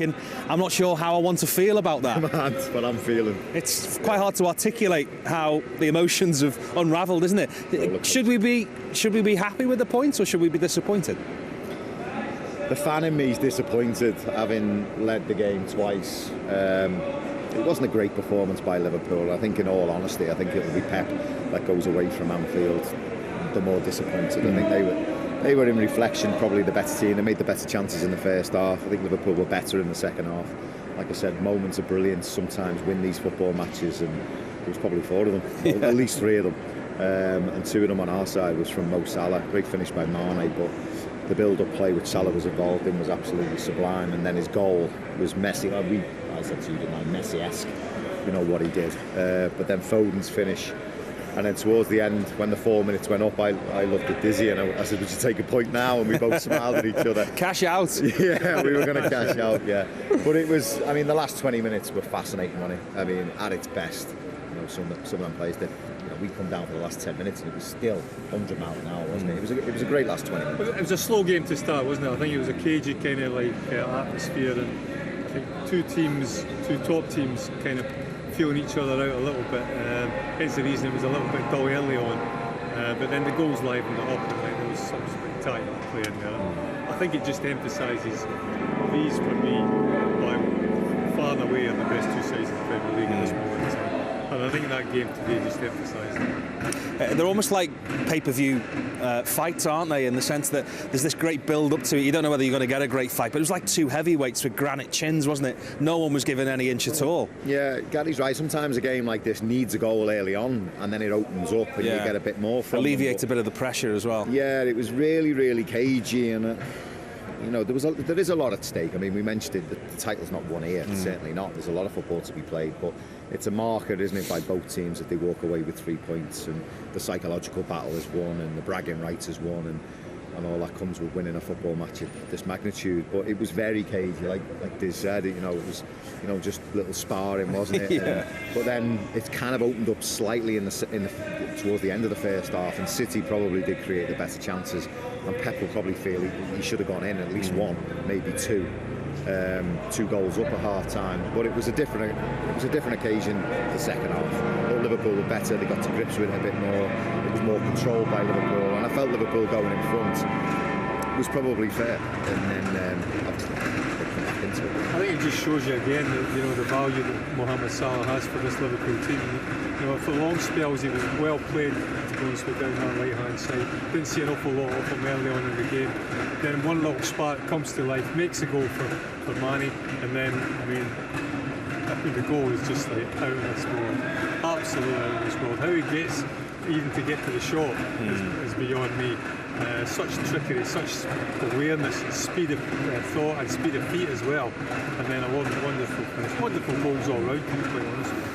And I'm not sure how I want to feel about that. That's what I'm feeling. It's quite hard to articulate how the emotions have unravelled, isn't it? Should we be happy with the points, or should we be disappointed? The fan in me is disappointed, having led the game twice. It wasn't a great performance by Liverpool. I think, in all honesty, I think it'll be Pep that goes away from Anfield the more disappointed. I think they were, in reflection, probably the better team. They made the better chances in the first half. I think Liverpool were better in the second half. Like I said, moments of brilliance sometimes win these football matches, and there was probably 4 of them, at least 3 of them. And 2 of them on our side was from Mo Salah. Great finish by Mane, but the build-up play which Salah was involved in was absolutely sublime. And then his goal was Messi. I said to you, didn't I? Messi-esque, you know what he did. But then Foden's finish. And then towards the end, when the 4 minutes went up, I looked at Dizzy and I said, would you take a point now? And we both smiled at each other. Cash out. Yeah, we were going to cash out, yeah. But it was, I mean, the last 20 minutes were fascinating, wasn't it? I mean, at its best. You know, some of them players did. You know, we come down for the last 10 minutes and it was still 100 miles an hour, wasn't it? It was a great last 20 minutes. It was a slow game to start, wasn't it? I think it was a cagey kind of like atmosphere, and I think two top teams kind of feeling each other out a little bit. Hence the reason it was a little bit dull early on. But then the goals livened it up, and there was some spectacular play in there. I think it just emphasises these, for me, by far and away, are the best 2 sides in the Premier League at this moment in time. And I think that game today just emphasised that. They're almost like pay-per-view fights, aren't they, in the sense that there's this great build-up to it. You don't know whether you're going to get a great fight, but it was like 2 heavyweights with granite chins, wasn't it? No one was given any inch at all. Yeah, Gary's right. Sometimes a game like this needs a goal early on, and then it opens up and you get a bit more from alleviates a bit of the pressure as well. Yeah, it was really, really cagey, and you know, there is a lot at stake. I mean, we mentioned it, the title's not won here, certainly not. There's a lot of football to be played, but it's a marker, isn't it, by both teams that they walk away with 3 points, and the psychological battle is won, and the bragging rights is won, and all that comes with winning a football match of this magnitude. But it was very cagey, like Diz said. You know, it was, you know, just little sparring, wasn't it? Yeah. But then it's kind of opened up slightly towards the end of the first half, and City probably did create the better chances, and Pep will probably feel he should have gone in at least 1, maybe 2. 2 goals up at half time, but it was a different occasion the second half. Liverpool were better, they got to grips with it a bit more, it was more controlled by Liverpool, and I felt Liverpool going in front was probably fair, and then obviously they come back into it. I think it just shows you again that, you know, the value that Mohamed Salah has for this Liverpool team. You know, for long spells he was well played, to be honest, with down that right hand side. Didn't see an awful lot of him early on in the game. Then one little spark comes to life, makes a goal for Mane, and then, I mean, I think the goal is just like out of this world, absolutely out of this world. How he gets even to get to the shot is beyond me. Such trickery, such awareness, and speed of thought and speed of feet as well, and then a wonderful finish, wonderful goals all round, to be quite honest with you.